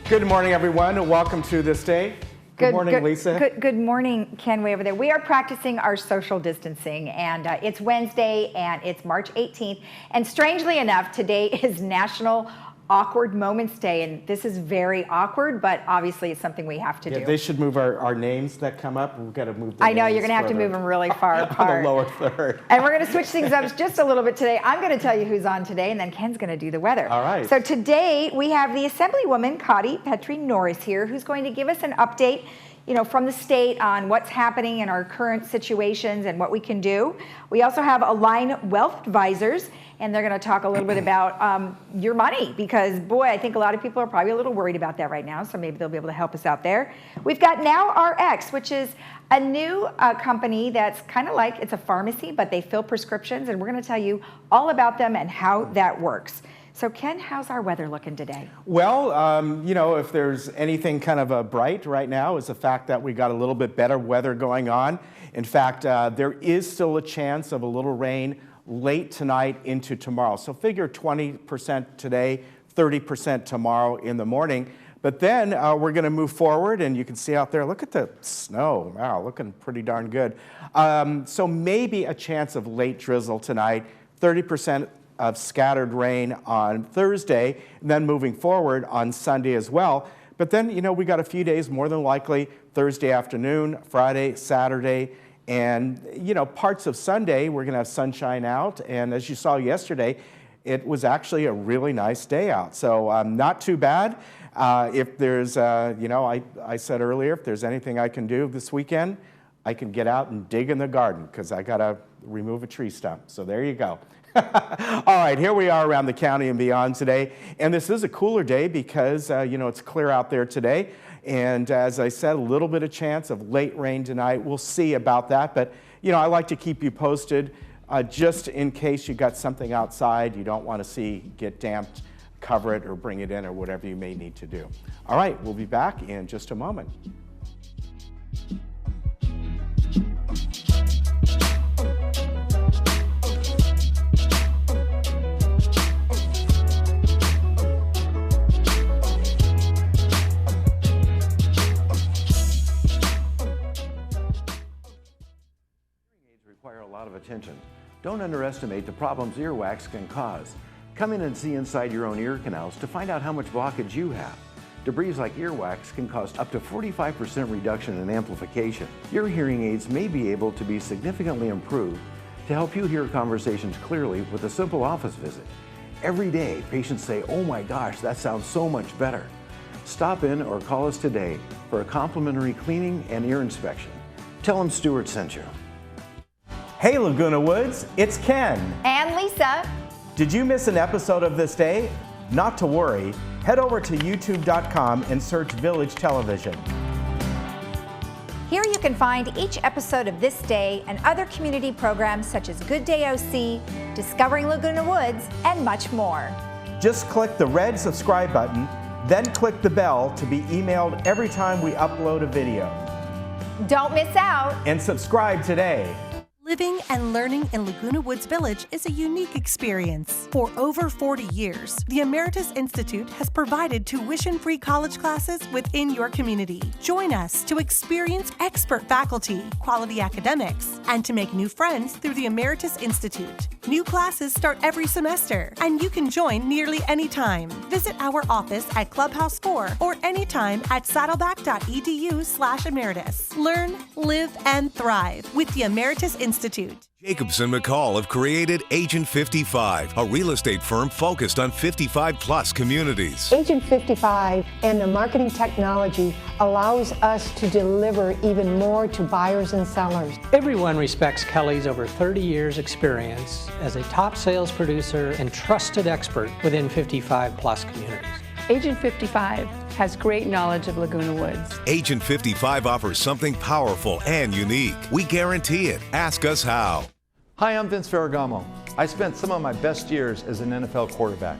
Good morning, everyone. Welcome to This Day. Good morning, Lisa. Good morning, Ken, way over there. We are practicing our social distancing, and it's Wednesday, and it's March 18th. And strangely enough, today is National Awkward Moments Day, and this is very awkward, but obviously it's something we have to do. They should move our names that come up. We've got to move the I know, names you're going to have to move them really far apart. On the lower third. And we're going to switch things up just a little bit today. I'm going to tell you who's on today, and then Ken's going to do the weather. All right. So today we have the Assemblywoman, Connie Petrie Norris here, who's going to give us an update from the state on what's happening in our current situations and what we can do. We also have Align Wealth Advisors, and they're going to talk a little bit about your money, because boy, I think a lot of people are probably a little worried about that right now, so maybe they'll be able to help us out there. We've got Now RX, which is a new company that's kind of like, it's a pharmacy, but they fill prescriptions, and we're going to tell you all about them and how that works. So Ken, how's our weather looking today? Well, if there's anything kind of bright right now is the fact that we got a little bit better weather going on. In fact, there is still a chance of a little rain late tonight into tomorrow. So figure 20% today, 30% tomorrow in the morning. But then we're going to move forward, and you can see out there, look at the snow. Wow, looking pretty darn good. So maybe a chance of late drizzle tonight, 30% of scattered rain on Thursday, and then moving forward on Sunday as well. But then, we got a few days more than likely, Thursday afternoon, Friday, Saturday, and, parts of Sunday, we're going to have sunshine out. And as you saw yesterday, it was actually a really nice day out. So not too bad. If there's, I said earlier, if there's anything I can do this weekend, I can get out and dig in the garden because I got to remove a tree stump. So there you go. All right, here we are around the county and beyond today. And this is a cooler day because, it's clear out there today. And as I said, a little bit of chance of late rain tonight. We'll see about that. But, I like to keep you posted just in case you got something outside you don't want to see get damped, cover it or bring it in or whatever you may need to do. All right, we'll be back in just a moment. Require a lot of attention. Don't underestimate the problems earwax can cause. Come in and see inside your own ear canals to find out how much blockage you have. Debris like earwax can cause up to 45% reduction in amplification. Your hearing aids may be able to be significantly improved to help you hear conversations clearly with a simple office visit. Every day, patients say, "Oh my gosh, that sounds so much better." Stop in or call us today for a complimentary cleaning and ear inspection. Tell them Stuart sent you. Hey Laguna Woods, it's Ken. And Lisa. Did you miss an episode of This Day? Not to worry. Head over to youtube.com and search Village Television. Here you can find each episode of This Day and other community programs such as Good Day OC, Discovering Laguna Woods, and much more. Just click the red subscribe button, then click the bell to be emailed every time we upload a video. Don't miss out. And subscribe today. Living and learning in Laguna Woods Village is a unique experience. For over 40 years, the Emeritus Institute has provided tuition-free college classes within your community. Join us to experience expert faculty, quality academics, and to make new friends through the Emeritus Institute. New classes start every semester, and you can join nearly any time. Visit our office at Clubhouse 4 or anytime at saddleback.edu/emeritus. Learn, live, and thrive with the Emeritus Institute. Jacobson McCall have created Agent 55, a real estate firm focused on 55-plus communities. Agent 55 and the marketing technology allows us to deliver even more to buyers and sellers. Everyone respects Kelly's over 30 years experience as a top sales producer and trusted expert within 55-plus communities. Agent 55 has great knowledge of Laguna Woods. Agent 55 offers something powerful and unique. We guarantee it. Ask us how. Hi, I'm Vince Ferragamo. I spent some of my best years as an NFL quarterback.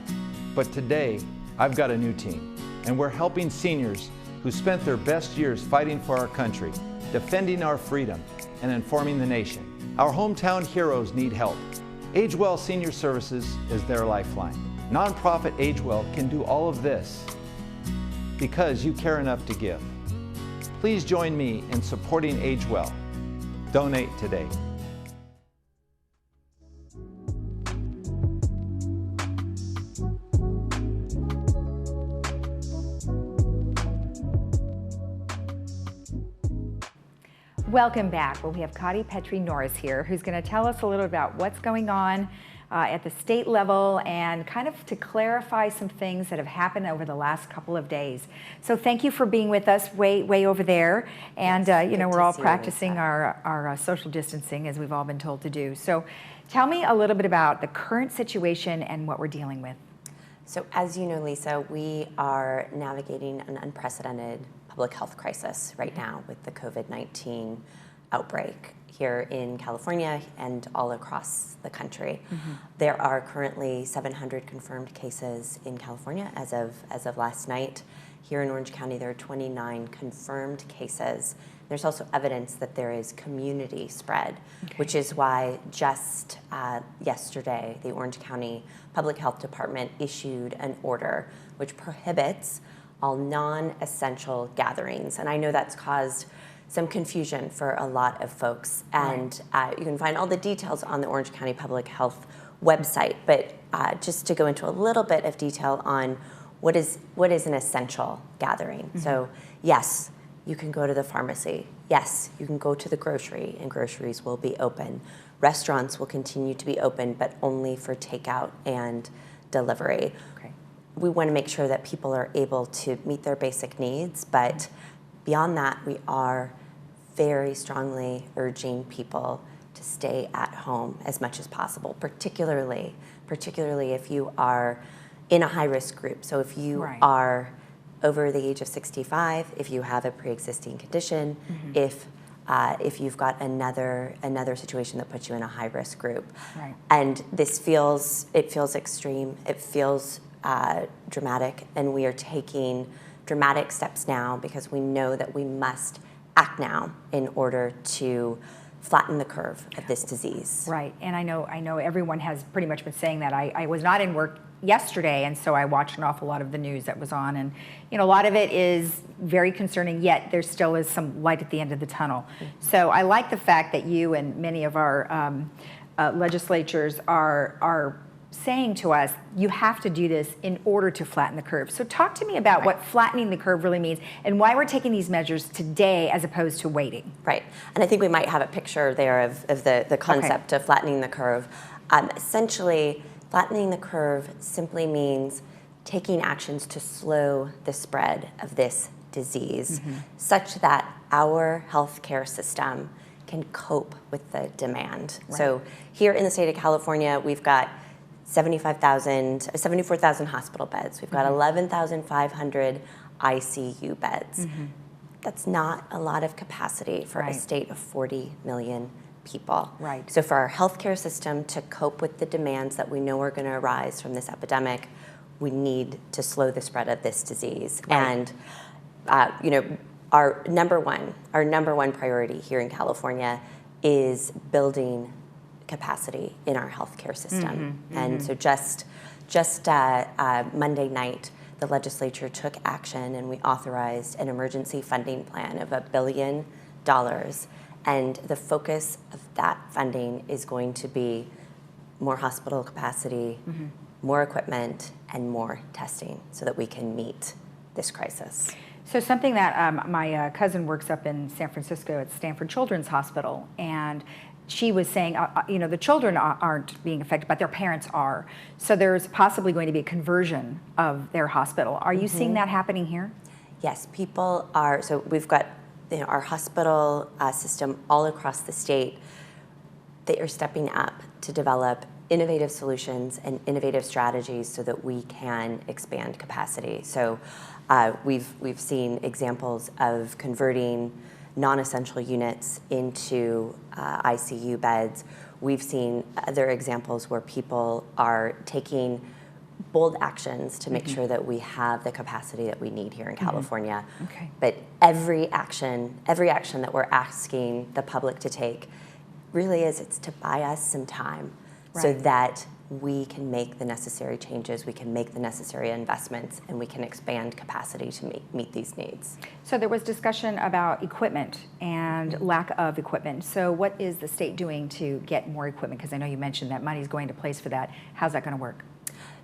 But today, I've got a new team. And we're helping seniors who spent their best years fighting for our country, defending our freedom, and informing the nation. Our hometown heroes need help. AgeWell Senior Services is their lifeline. Nonprofit AgeWell can do all of this. because you care enough to give. Please join me in supporting Age Well. Donate today. Welcome back. Well, we have Connie Petrie-Norris here, who's going to tell us a little about what's going on at the state level and kind of to clarify some things that have happened over the last couple of days. So thank you for being with us way over there. And, you know, we're all practicing our social distancing, as we've all been told to do. So tell me a little bit about the current situation and what we're dealing with. So as you know, Lisa, we are navigating an unprecedented public health crisis right now with the COVID-19 outbreak here in California and all across the country. There are currently 700 confirmed cases in California as of last night. Here in Orange County, there are 29 confirmed cases. There's also evidence that there is community spread, which is why just yesterday, the Orange County Public Health Department issued an order which prohibits all non-essential gatherings. And I know that's caused some confusion for a lot of folks. And you can find all the details on the Orange County Public Health website. But just to go into a little bit of detail on what is an essential gathering. So yes, you can go to the pharmacy. Yes, you can go to the grocery, and groceries will be open. Restaurants will continue to be open, but only for takeout and delivery. We want to make sure that people are able to meet their basic needs, but beyond that, we are very strongly urging people to stay at home as much as possible, particularly if you are in a high-risk group. So if you are over the age of 65, if you have a pre-existing condition, if you've got another situation that puts you in a high-risk group. And this feels extreme, it feels dramatic, and we are taking dramatic steps now because we know that we must act now in order to flatten the curve of this disease. Right, and I know everyone has pretty much been saying that. I was not in work yesterday, and so I watched an awful lot of the news that was on, and you know, a lot of it is very concerning, yet there still is some light at the end of the tunnel. So I like the fact that you and many of our legislatures are saying to us, you have to do this in order to flatten the curve. So talk to me about what flattening the curve really means and why we're taking these measures today as opposed to waiting. Right, and I think we might have a picture there of the concept of flattening the curve. Essentially, flattening the curve simply means taking actions to slow the spread of this disease such that our healthcare system can cope with the demand. So here in the state of California, we've got 74,000 hospital beds. We've got 11,500 ICU beds. That's not a lot of capacity for a state of 40 million people. So for our healthcare system to cope with the demands that we know are going to arise from this epidemic, we need to slow the spread of this disease. And you know, our number one priority here in California is building capacity in our healthcare system. And so just Monday night, the legislature took action and we authorized an emergency funding plan of $1 billion. And the focus of that funding is going to be more hospital capacity, more equipment, and more testing so that we can meet this crisis. So something that my cousin works up in San Francisco at Stanford Children's Hospital, and she was saying, you know, the children aren't being affected, but their parents are. So there's possibly going to be a conversion of their hospital. Are you seeing that happening here? Yes, people are. So we've got our hospital system all across the state. They are stepping up to develop innovative solutions and innovative strategies so that we can expand capacity. So we've seen examples of converting non-essential units into ICU beds. We've seen other examples where people are taking bold actions to make sure that we have the capacity that we need here in California. But every action that we're asking the public to take really it's to buy us some time so that we can make the necessary changes, we can make the necessary investments, and we can expand capacity to meet these needs. So there was discussion about equipment and lack of equipment. So what is the state doing to get more equipment? Because I know you mentioned that money is going to place for that. How's that going to work?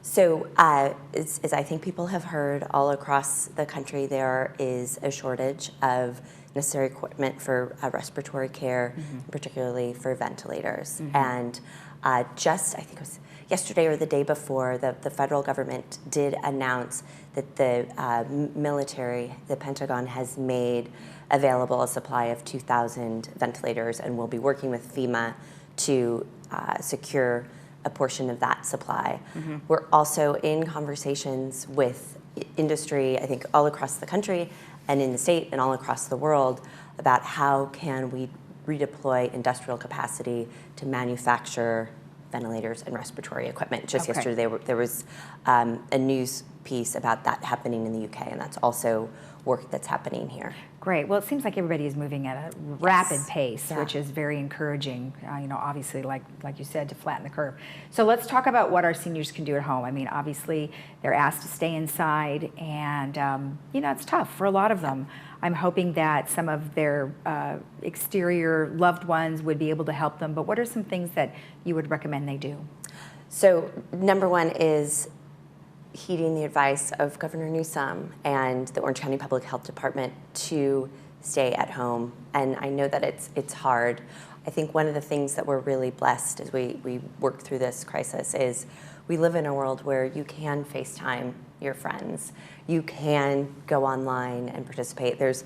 So as I think people have heard all across the country, there is a shortage of necessary equipment for respiratory care, particularly for ventilators. And just, I think it was yesterday or the day before, the federal government did announce that the military, the Pentagon, has made available a supply of 2,000 ventilators and will be working with FEMA to secure a portion of that supply. We're also in conversations with industry, I think all across the country and in the state and all across the world, about how can we redeploy industrial capacity to manufacture ventilators and respiratory equipment. Just yesterday there was a news piece about that happening in the UK, and that's also work that's happening here. Great. Well, it seems like everybody is moving at a rapid pace, which is very encouraging, you know, obviously, like you said, to flatten the curve. So let's talk about what our seniors can do at home. I mean, obviously, they're asked to stay inside, and, you know, it's tough for a lot of them. I'm hoping that some of their exterior loved ones would be able to help them, but what are some things that you would recommend they do? So number one is heeding the advice of Governor Newsom and the Orange County Public Health Department to stay at home. And I know that it's hard. I think one of the things that we're really blessed as we work through this crisis is we live in a world where you can FaceTime your friends. You can go online and participate. There's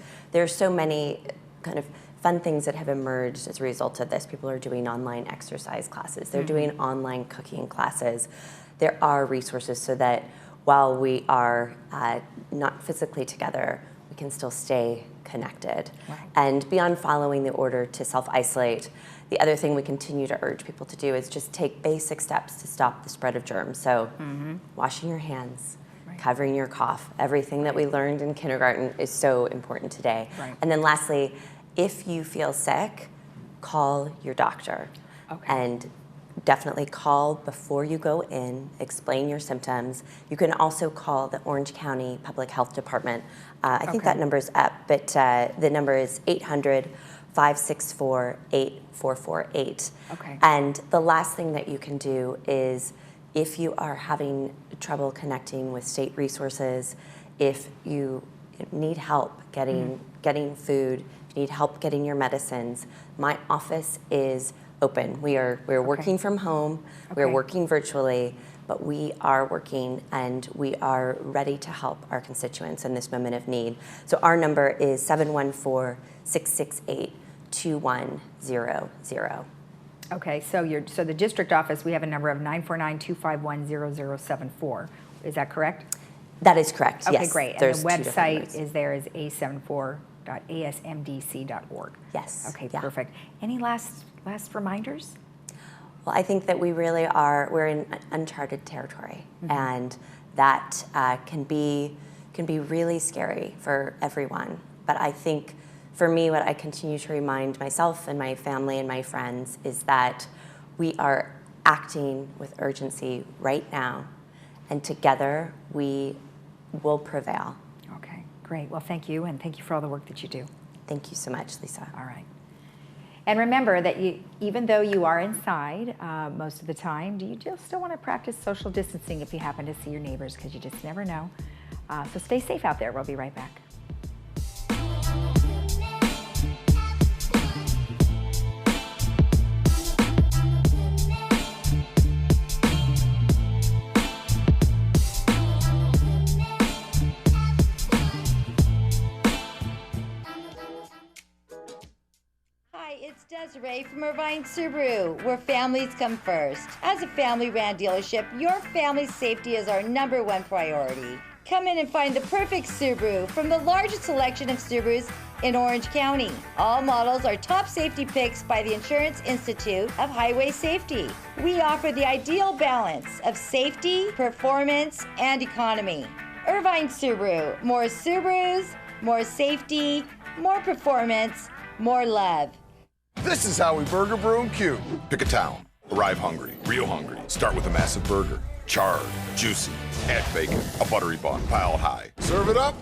so many kind of fun things that have emerged as a result of this. People are doing online exercise classes. They're doing online cooking classes. There are resources so that while we are not physically together, we can still stay connected. Right. And beyond following the order to self-isolate, the other thing we continue to urge people to do is just take basic steps to stop the spread of germs. So washing your hands, covering your cough, everything that we learned in kindergarten is so important today. Right. And then lastly, if you feel sick, call your doctor. And definitely call before you go in, explain your symptoms. You can also call the Orange County Public Health Department. I think that number is up, but the number is 800-564-8448. And the last thing that you can do is, if you are having trouble connecting with state resources, if you need help getting food, if you need help getting your medicines, my office is open. We're working from home, we're working virtually, but we are working and we are ready to help our constituents in this moment of need. So our number is 714-668-2100. Okay, so the district office, we have a number of 949-251-0074. Is that correct? That is correct, okay, yes. great. And the website is a74.asmdc.org. Yes. Okay, perfect. Any last reminders? Well, I think that we really are, we're in uncharted territory, and that can be really scary for everyone. But I think for me, what I continue to remind myself and my family and my friends is that we are acting with urgency right now, and together we will prevail. Okay, great. Well, thank you, and thank you for all the work that you do. Thank you so much, Lisa. All right. And remember that even though you are inside most of the time, do you still want to practice social distancing if you happen to see your neighbors, because you just never know. So stay safe out there. We'll be right back. It's Desiree from Irvine Subaru, where families come first. As a family-ran dealership, your family's safety is our #1 priority. Come in and find the perfect Subaru from the largest selection of Subarus in Orange County. All models are top safety picks by the Insurance Institute of Highway Safety. We offer the ideal balance of safety, performance, and economy. Irvine Subaru, more Subarus, more safety, more performance, more love. This is Howie Burger Brew and Q. Pick a town. Arrive hungry, real hungry. Start with a massive burger. Charred, juicy, add bacon, a buttery bun, pile high. Serve it up,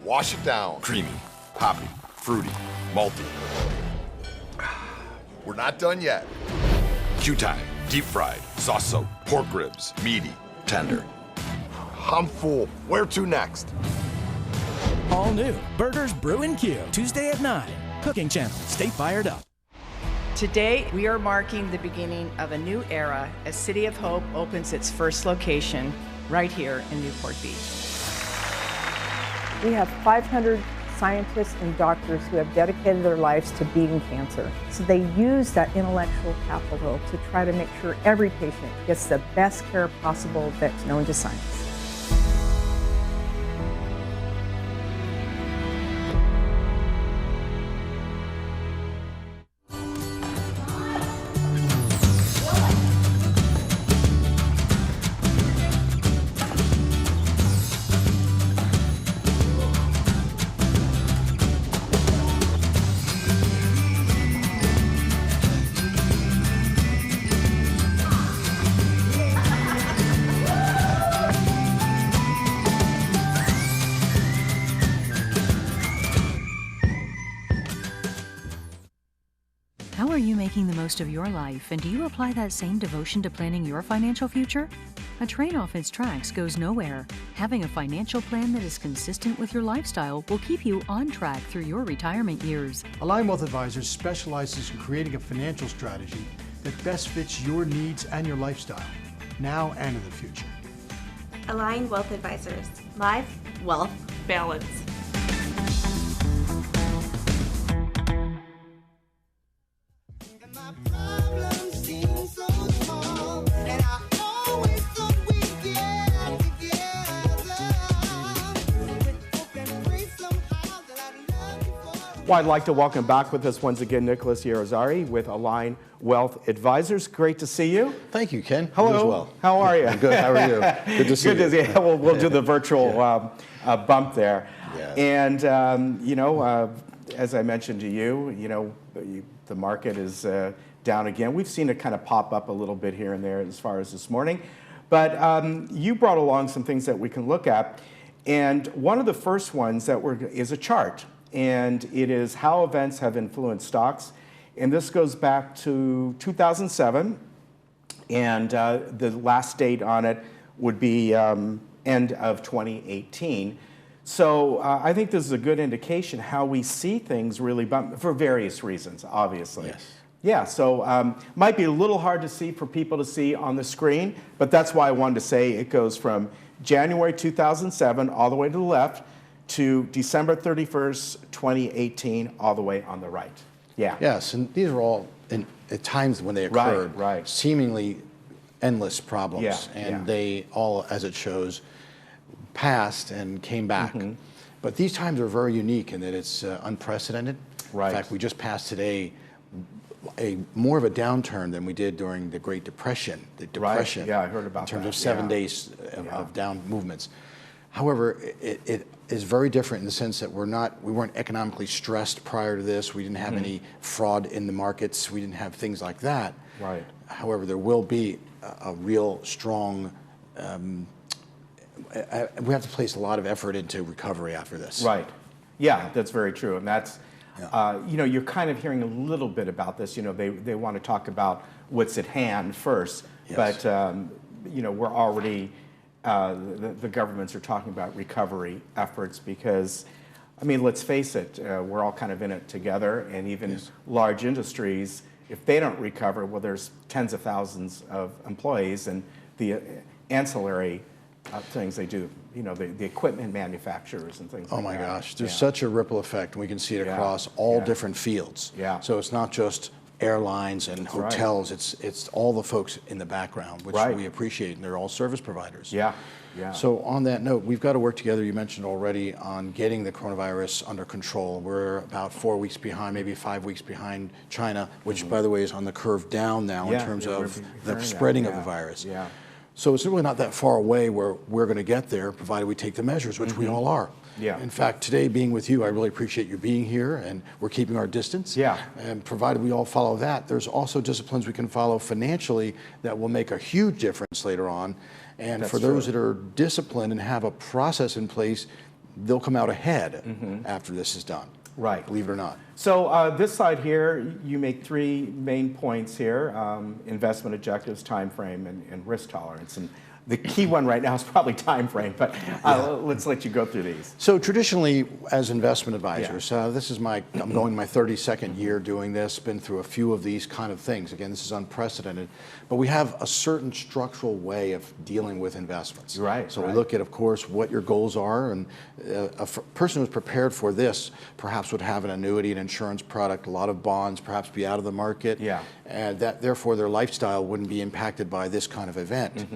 wash it down. Creamy, hoppy, fruity, malty. We're not done yet. Q-time, deep fried, sauce soaked, pork ribs, meaty, tender. I'm full. Where to next? All new Burgers Brew and Q, Tuesday at 9. Cooking Channel. Stay fired up. Today, we are marking the beginning of a new era as City of Hope opens its first location right here in Newport Beach. We have 500 scientists and doctors who have dedicated their lives to beating cancer. So they use that intellectual capital to try to make sure every patient gets the best care possible that's known to science. How are you making the most of your life, and do you apply that same devotion to planning your financial future? A train off its tracks goes nowhere. Having a financial plan that is consistent with your lifestyle will keep you on track through your retirement years. Align Wealth Advisors specializes in creating a financial strategy that best fits your needs and your lifestyle, now and in the future. Align Wealth Advisors. Life, wealth, balance. Well, I'd like to welcome back with us once again Nicholas Yerazari with Align Wealth Advisors. Great to see you. Thank you, Ken. Hello. You as well. How are you? I'm good. How are you? Good to see you. Good to see you. We'll do the virtual bump there. Yeah. And, as I mentioned to you, the market is down again. We've seen it kind of pop up a little bit here and there as far as this morning. But you brought along some things that we can look at. And one of the first ones is a chart. And it is how events have influenced stocks. And this goes back to 2007. And the last date on it would be end of 2018. So I think this is a good indication how we see things really bump for various reasons, obviously. Yes. Yeah, so might be a little hard to see for people to see on the screen, but that's why I wanted to say it goes from January 2007 all the way to the left to December 31st, 2018, all the way on the right. Yeah. Yes, and these are all at times when they occurred, right. seemingly endless problems. Yeah, and they all, as it shows, passed and came back. Mm-hmm. But these times are very unique in that it's unprecedented. Right. In fact, we just passed today more of a downturn than we did during the Great Depression. The Depression, right. Yeah, I heard about in terms that. of 7 days of down movements. However, it is very different in the sense that we weren't economically stressed prior to this. We didn't have any fraud in the markets. We didn't have things like that. Right. However, there will be a real strong. We have to place a lot of effort into recovery after this. Right. Yeah, that's very true, and that's. You're kind of hearing a little bit about this. They want to talk about what's at hand first, Yes. but we're already. The governments are talking about recovery efforts because, let's face it, we're all kind of in it together, and even large industries, if they don't recover, well, there's tens of thousands of employees, and the ancillary things they do, the equipment manufacturers and things like that. Oh my gosh, there's such a ripple effect. We can see it across all different fields. Yeah. So it's not just airlines and hotels, it's all the folks in the background, which we appreciate, and they're all service providers. Yeah, yeah. So on that note, we've got to work together, you mentioned already, on getting the coronavirus under control. We're about 4 weeks behind, maybe 5 weeks behind China, which by the way is on the curve down now in terms of the spreading of the virus. Yeah. So it's really not that far away where we're going to get there, provided we take the measures, which we all are. Yeah. In fact, today being with you, I really appreciate you being here, and we're keeping our distance. Yeah. And provided we all follow that, there's also disciplines we can follow financially that will make a huge difference later on. And for those that are disciplined and have a process in place, they'll come out ahead after this is done. Right. Believe it or not. So this side here, you make three main points here: investment objectives, time frame, and risk tolerance. And the key one right now is probably time frame, but let's let you go through these. So traditionally, as investment advisors, this is I'm going my 32nd year doing this, been through a few of these kind of things. Again, this is unprecedented, but we have a certain structural way of dealing with investments. Right. So we look at, of course, what your goals are, and a person who's prepared for this perhaps would have an annuity, an insurance product, a lot of bonds, perhaps be out of the market. Yeah. And that, therefore, their lifestyle wouldn't be impacted by this kind of event.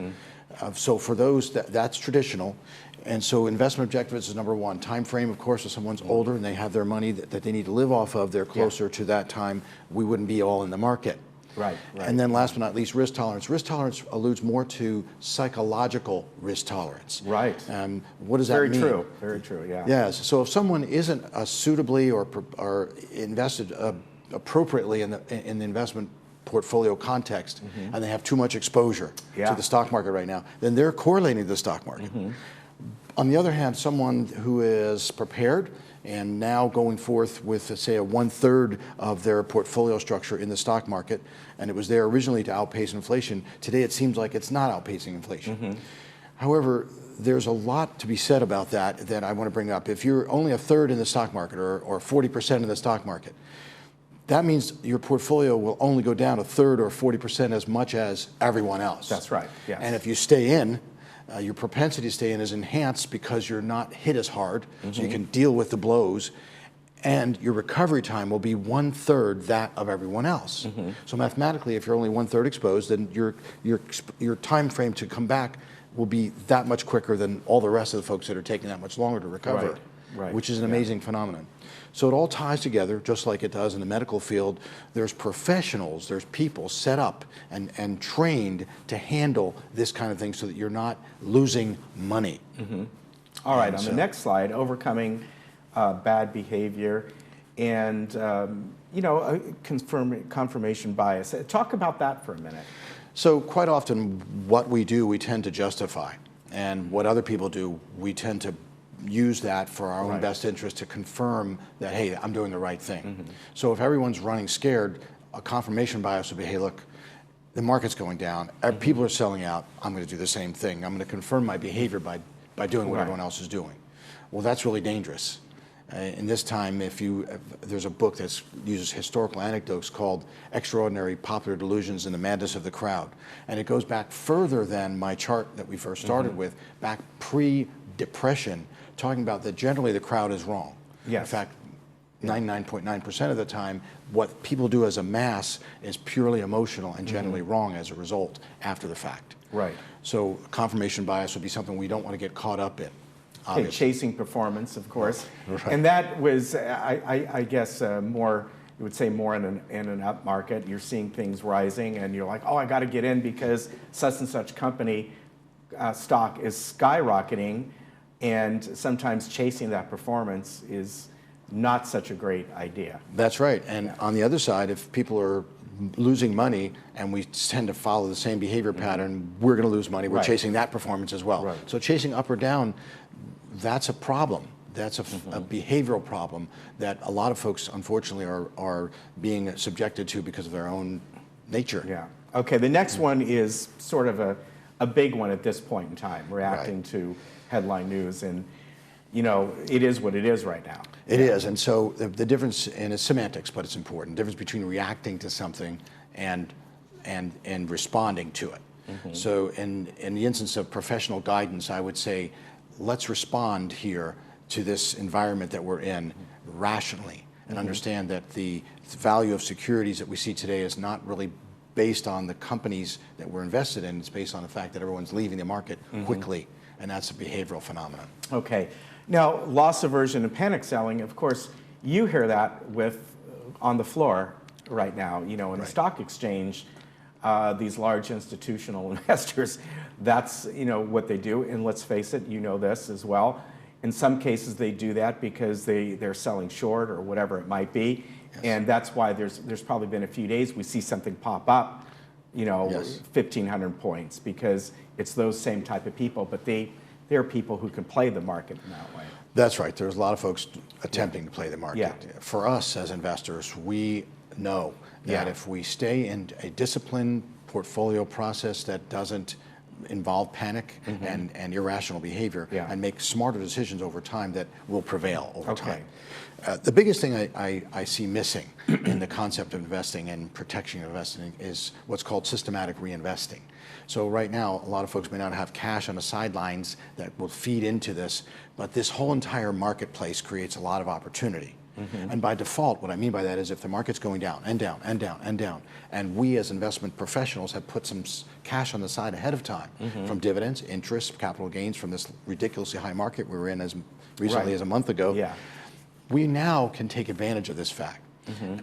So for those, that's traditional. And so investment objectives is number one. Time frame, of course, if someone's older and they have their money that they need to live off of, they're closer to that time, we wouldn't be all in the market. Right. And then last but not least, risk tolerance. Risk tolerance alludes more to psychological risk tolerance. Right. What does that mean? Very true. Very true, yeah. Yes. So if someone isn't suitably or invested appropriately in the investment portfolio context, and they have too much exposure to the stock market right now, then they're correlating to the stock market. On the other hand, someone who is prepared and now going forth with, say, a 1/3 of their portfolio structure in the stock market, and it was there originally to outpace inflation, today it seems like it's not outpacing inflation. However, there's a lot to be said about that I want to bring up. If you're only 1/3 in the stock market or 40% in the stock market, that means your portfolio will only go down 1/3 or 40% as much as everyone else. That's right, yes. And if you stay in, your propensity to stay in is enhanced because you're not hit as hard, so you can deal with the blows, and your recovery time will be 1/3 that of everyone else. So mathematically, if you're only 1/3 exposed, then your time frame to come back will be that much quicker than all the rest of the folks that are taking that much longer to recover, which is an amazing phenomenon. So it all ties together, just like it does in the medical field. There's professionals, there's people set up and trained to handle this kind of thing so that you're not losing money. All right, on the next slide, overcoming bad behavior and confirmation bias. Talk about that for a minute. So quite often what we do, we tend to justify. And what other people do, we tend to use that for our own best interest to confirm that, hey, I'm doing the right thing. So if everyone's running scared, a confirmation bias would be, hey, look, the market's going down, people are selling out, I'm going to do the same thing. I'm going to confirm my behavior by doing what everyone else is doing. Well, that's really dangerous. In this time, there's a book that uses historical anecdotes called Extraordinary Popular Delusions and the Madness of the Crowd. And it goes back further than my chart that we first started with, back pre-depression, talking about that generally the crowd is wrong. Yes. In fact, 99.9% of the time, what people do as a mass is purely emotional and generally wrong as a result after the fact. Right. So confirmation bias would be something we don't want to get caught up in. Okay, chasing performance, of course. And that was, I guess, more, you would say more in an up market. You're seeing things rising and you're like, oh, I got to get in because such and such company stock is skyrocketing. And sometimes chasing that performance is not such a great idea. That's right. And on the other side, if people are losing money and we tend to follow the same behavior pattern, we're going to lose money. We're chasing that performance as well. So chasing up or down, that's a problem. That's a behavioral problem that a lot of folks, unfortunately, are being subjected to because of their own nature. Yeah. Okay, the next one is sort of a big one at this point in time, reacting to headline news, and it is what it is right now. It is, and so the difference, and it's semantics, but it's important, the difference between reacting to something and responding to it. So in the instance of professional guidance, I would say, let's respond here to this environment that we're in rationally and understand that the value of securities that we see today is not really based on the companies that we're invested in. It's based on the fact that everyone's leaving the market quickly, and that's a behavioral phenomenon. Okay. Now, loss aversion and panic selling, of course, you hear that on the floor right now. In the stock exchange, these large institutional investors, That's, what they do. And let's face it, you know this as well. In some cases, they do that because they're selling short or whatever it might be. Yes. And that's why there's probably been a few days we see something pop up, yes. 1,500 points, because it's those same type of people, but they're people who can play the market in that way. That's right. There's a lot of folks attempting to play the market. Yeah. For us as investors, we know that if we stay in a disciplined portfolio process that doesn't involve panic and irrational behavior and make smarter decisions over time, that will prevail over time. The biggest thing I see missing in the concept of investing and protection of investing is what's called systematic reinvesting. So right now, a lot of folks may not have cash on the sidelines that will feed into this, but this whole entire marketplace creates a lot of opportunity. And by default, what I mean by that is if the market's going down and down and down and down, and we as investment professionals have put some cash on the side ahead of time from dividends, interest, capital gains from this ridiculously high market we were in as recently as a month ago, we now can take advantage of this fact.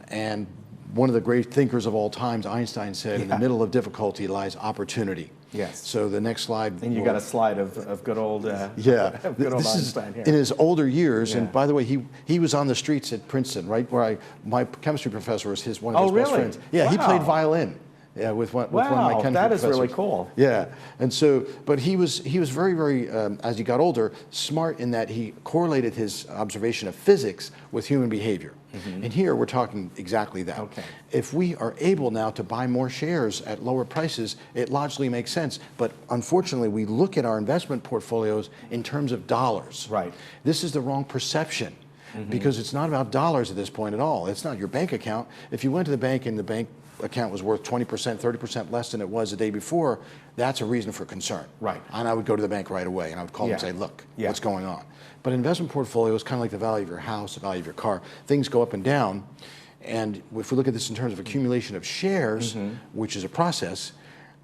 And one of the great thinkers of all times, Einstein, said, in the middle of difficulty lies opportunity. Yes. So the next slide. And you got a slide of good old, good old this Einstein is here. In his older years, and by the way, he was on the streets at Princeton, right where my chemistry professor was one of his best friends. Yeah, he played violin. Yeah, with one of my chemistry that is professors. really cool. Yeah, and so, but he was very, very, as he got older, smart in that he correlated his observation of physics with human behavior. And here we're talking exactly that. If we are able now to buy more shares at lower prices, it logically makes sense. But unfortunately, we look at our investment portfolios in terms of dollars. Right. This is the wrong perception. Because it's not about dollars at this point at all. It's not your bank account. If you went to the bank and the bank account was worth 20%, 30% less than it was the day before, that's a reason for concern. Right. And I would go to the bank right away and I would call them and say, look, what's going on? But an investment portfolio is kind of like the value of your house, the value of your car. Things go up and down. And if we look at this in terms of accumulation of shares, which is a process,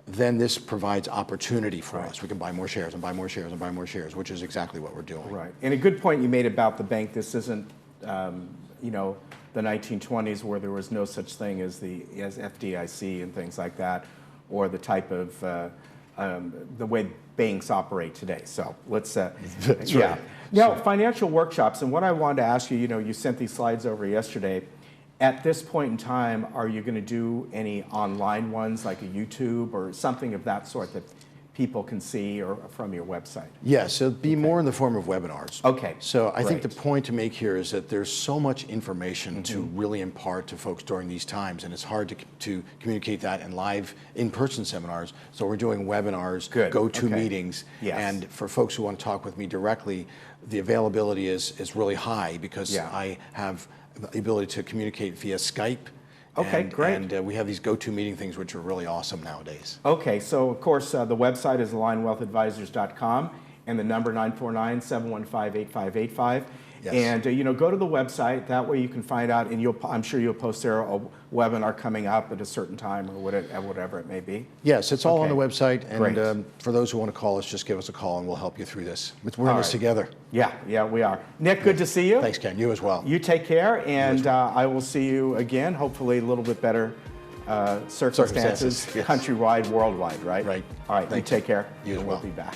then this provides opportunity for us. We can buy more shares and buy more shares and buy more shares, which is exactly what we're doing. Right. And a good point you made about the bank. This isn't, the 1920s where there was no such thing as FDIC and things like that, or the type of the way banks operate today. So let's That's right. Now, financial workshops, and what I wanted to ask you, you sent these slides over yesterday. At this point in time, are you going to do any online ones like a YouTube or something of that sort that people can see or from your website? Yes, it'll be more in the form of webinars. Okay. So I think the point to make here is that there's so much information to really impart to folks during these times, and it's hard to communicate that in live in-person seminars. So we're doing webinars, go-to meetings, and for folks who want to talk with me directly, the availability is really high because I have the ability to communicate via Skype. Okay, great. And we have these go-to meeting things, which are really awesome nowadays. Okay, so of course the website is alignwealthadvisors.com and the number 949-715-8585. Yes. And go to the website. That way you can find out, and I'm sure you'll post there a webinar coming up at a certain time or whatever it may be. Yes, it's all on the website. And for those who want to call us, just give us a call and we'll help you through this. We're in this together. Yeah, we are. Nick, good to see you. Thanks, Ken. You as well. You take care, and I will see you again, hopefully a little bit better circumstances, countrywide, worldwide, right? Right. All right, you take care. You as well. We'll be back.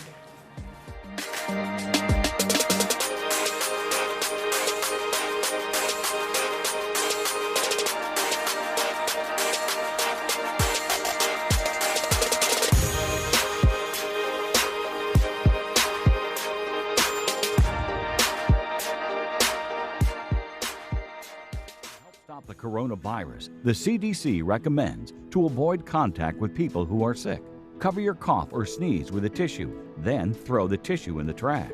The coronavirus, the CDC recommends to avoid contact with people who are sick. Cover your cough or sneeze with a tissue, then throw the tissue in the trash.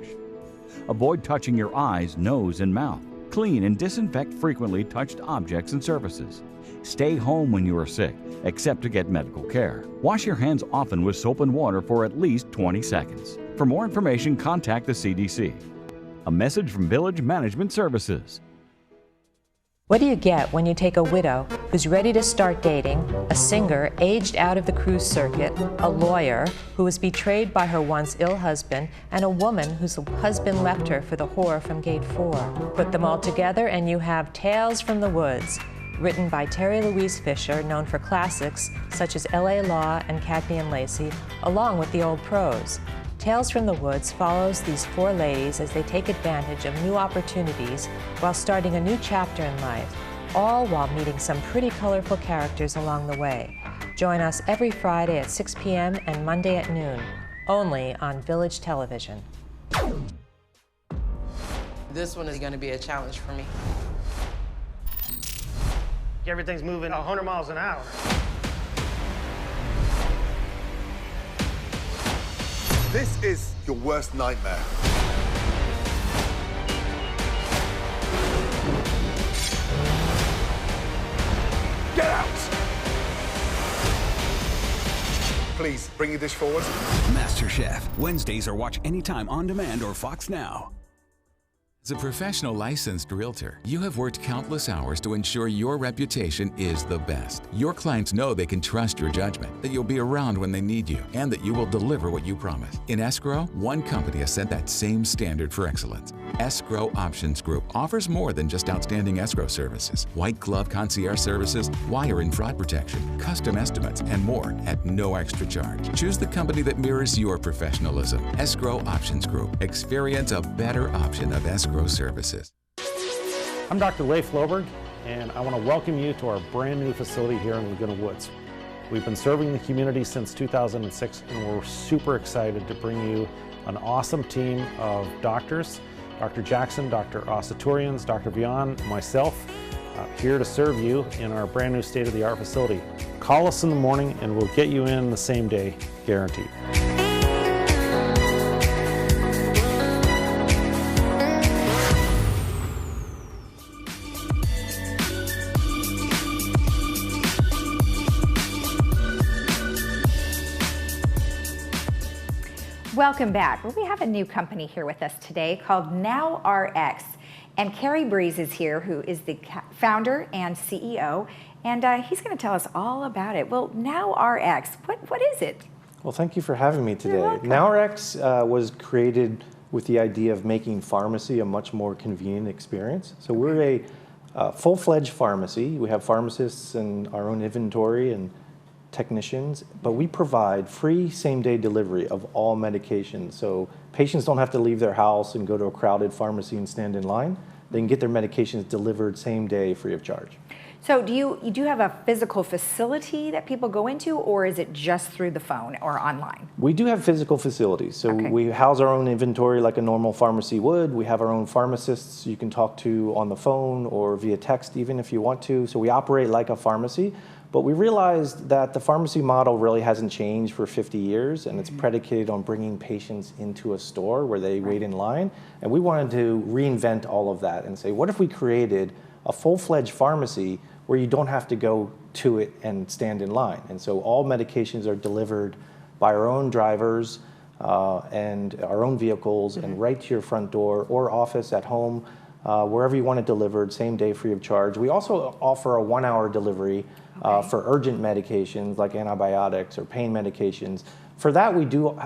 Avoid touching your eyes, nose, and mouth. Clean and disinfect frequently touched objects and surfaces. Stay home when you are sick, except to get medical care. Wash your hands often with soap and water for at least 20 seconds. For more information, contact the CDC. A message from Village Management Services. What do you get when you take a widow who's ready to start dating, a singer aged out of the cruise circuit, a lawyer who was betrayed by her once ill husband, and a woman whose husband left her for the whore from Gate 4? Put them all together and you have Tales from the Woods. written by Terry Louise Fisher, known for classics such as L.A. Law and Cagney and Lacey, along with the old pros. Tales from the Woods follows these four ladies as they take advantage of new opportunities while starting a new chapter in life, all while meeting some pretty colorful characters along the way. Join us every Friday at 6 p.m. and Monday at noon, only on Village Television. This one is going to be a challenge for me. Everything's moving 100 miles an hour. This is your worst nightmare. Get out! Please, bring your dish forward. MasterChef. Wednesdays are watch anytime on demand or Fox Now. As a professional licensed realtor, you have worked countless hours to ensure your reputation is the best. Your clients know they can trust your judgment, that you'll be around when they need you, and that you will deliver what you promise. In escrow, one company has set that same standard for excellence. Escrow Options Group offers more than just outstanding escrow services. White glove concierge services, wire and fraud protection, custom estimates, and more at no extra charge. Choose the company that mirrors your professionalism. Escrow Options Group. Experience a better option of escrow services. I'm Dr. Leif Loberg, and I want to welcome you to our brand new facility here in Laguna Woods. We've been serving the community since 2006, and we're super excited to bring you an awesome team of doctors, Dr. Jackson, Dr. Asaturians, Dr. Vian, myself, here to serve you in our brand new state-of-the-art facility. Call us in the morning and we'll get you in the same day, guaranteed. Welcome back. Well, we have a new company here with us today called Now RX. And Carrie Breeze is here, who is the founder and CEO, and he's going to tell us all about it. Well, Now RX, what is it? Well, thank you for having me today. Now RX was created with the idea of making pharmacy a much more convenient experience. So we're a full-fledged pharmacy. We have pharmacists and our own inventory and technicians, but we provide free same-day delivery of all medications. So patients don't have to leave their house and go to a crowded pharmacy and stand in line. They can get their medications delivered same day free of charge. So do you have a physical facility that people go into, or is it just through the phone or online? We do have physical facilities. So we house our own inventory like a normal pharmacy would. We have our own pharmacists you can talk to on the phone or via text even if you want to. So we operate like a pharmacy. But we realized that the pharmacy model really hasn't changed for 50 years, and it's predicated on bringing patients into a store where they wait in line. And we wanted to reinvent all of that and say, what if we created a full-fledged pharmacy where you don't have to go to it and stand in line? And so all medications are delivered by our own drivers and our own vehicles and right to your front door or office at home, wherever you want it delivered, same day free of charge. We also offer a 1-hour delivery for urgent medications like antibiotics or pain medications. For that, we do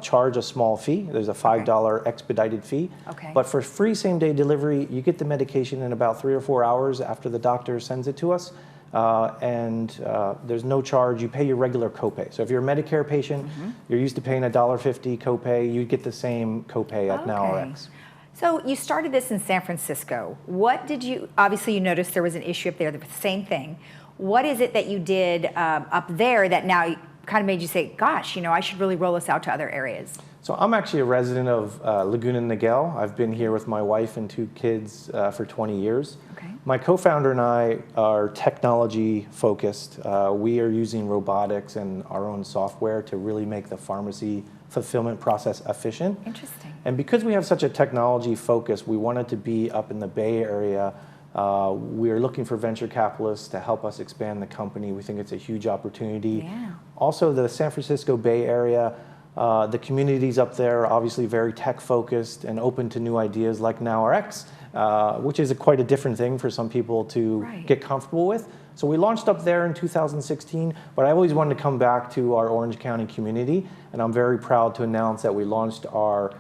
charge a small fee. There's a $5 expedited fee. But for free same-day delivery, you get the medication in about 3 or 4 hours after the doctor sends it to us. There's no charge. You pay your regular copay. So if you're a Medicare patient, you're used to paying a $1.50 copay, you get the same copay at Now RX. So you started this in San Francisco. What did you, obviously you noticed there was an issue up there, the same thing. What is it that you did up there that now kind of made you say, gosh, you know, I should really roll this out to other areas? So I'm actually a resident of Laguna Niguel. I've been here with my wife and 2 kids for 20 years. My co-founder and I are technology focused. We are using robotics and our own software to really make the pharmacy fulfillment process efficient. Interesting. And because we have such a technology focus, we wanted to be up in the Bay Area. We're looking for venture capitalists to help us expand the company. We think it's a huge opportunity. Yeah. Also, the San Francisco Bay Area, the communities up there are obviously very tech focused and open to new ideas like Now RX, which is quite a different thing for some people to get comfortable with. So we launched up there in 2016, but I always wanted to come back to our Orange County community, and I'm very proud to announce that we launched our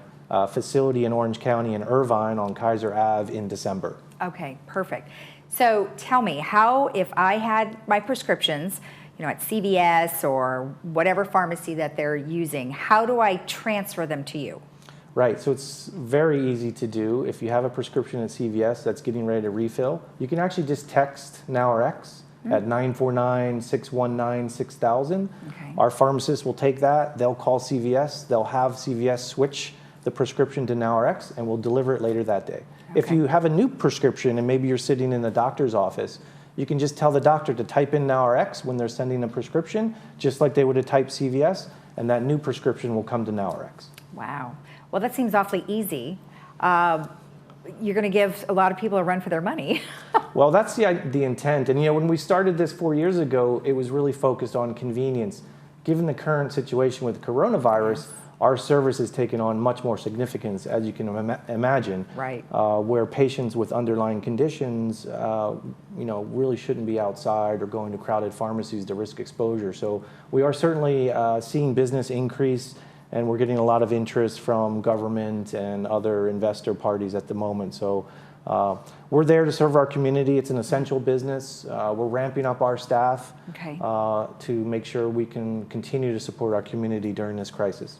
facility in Orange County in Irvine on Kaiser Ave in December. Okay, perfect. So tell me, how, if I had my prescriptions, at CVS or whatever pharmacy that they're using, how do I transfer them to you? Right, so it's very easy to do. If you have a prescription at CVS that's getting ready to refill, you can actually just text NowRx at 949-619-6000. Okay. Our pharmacist will take that, they'll call CVS, they'll have CVS switch the prescription to NowRx, and we'll deliver it later that day. If Okay. you have a new prescription and maybe you're sitting in the doctor's office, you can just tell the doctor to type in NowRx when they're sending a prescription, just like they would have typed CVS, and that new prescription will come to NowRx. Wow. Well, that seems awfully easy. You're going to give a lot of people a run for their money. Well, that's the intent. And when we started this 4 years ago, it was really focused on convenience. Given the current situation with coronavirus, our service has taken on much more significance, as you can imagine. Right. Where patients with underlying conditions, really shouldn't be outside or going to crowded pharmacies to risk exposure. So we are certainly seeing business increase, and we're getting a lot of interest from government and other investor parties at the moment. So we're there to serve our community. It's an essential business. We're ramping up our staff to make sure we can continue to support our community during this crisis.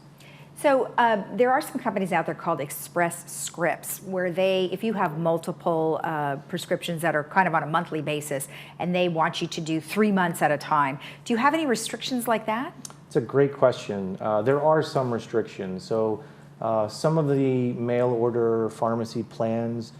So there are some companies out there called Express Scripts, where if you have multiple prescriptions that are kind of on a monthly basis, and they want you to do 3 months at a time. Do you have any restrictions like that? It's a great question. There are some restrictions. So some of the mail order pharmacy plans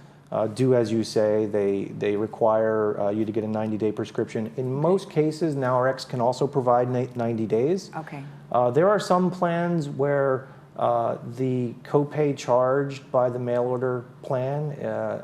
do as you say. They require you to get a 90-day prescription. In most cases, NowRx can also provide 90 days. Okay. There are some plans where the copay charged by the mail order plan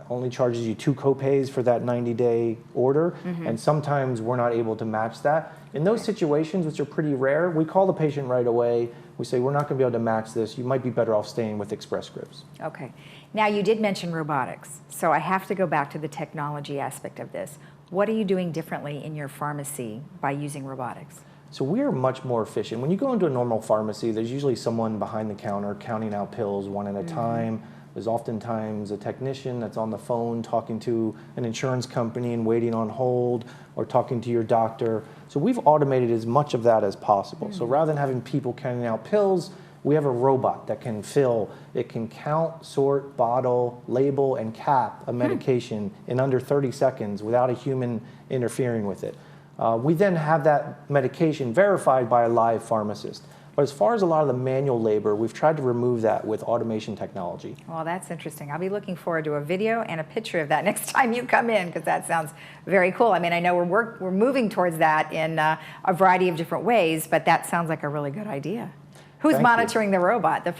only charges you 2 copays for that 90-day order, and sometimes we're not able to match that. In those situations, which are pretty rare, we call the patient right away. We say, we're not going to be able to match this. You might be better off staying with Express Scripts. Okay. Now, you did mention robotics, so I have to go back to the technology aspect of this. What are you doing differently in your pharmacy by using robotics? So we are much more efficient. When you go into a normal pharmacy, there's usually someone behind the counter counting out pills one at a time. There's oftentimes a technician that's on the phone talking to an insurance company and waiting on hold, or talking to your doctor. So we've automated as much of that as possible. So rather than having people counting out pills, we have a robot that can fill. It can count, sort, bottle, label, and cap a medication in under 30 seconds without a human interfering with it. We then have that medication verified by a live pharmacist. But as far as a lot of the manual labor, we've tried to remove that with automation technology. Well, that's interesting. I'll be looking forward to a video and a picture of that next time you come in, because that sounds very cool. I mean, I know we're moving towards that in a variety of different ways, but that sounds like a really good idea. Who's monitoring the robot? The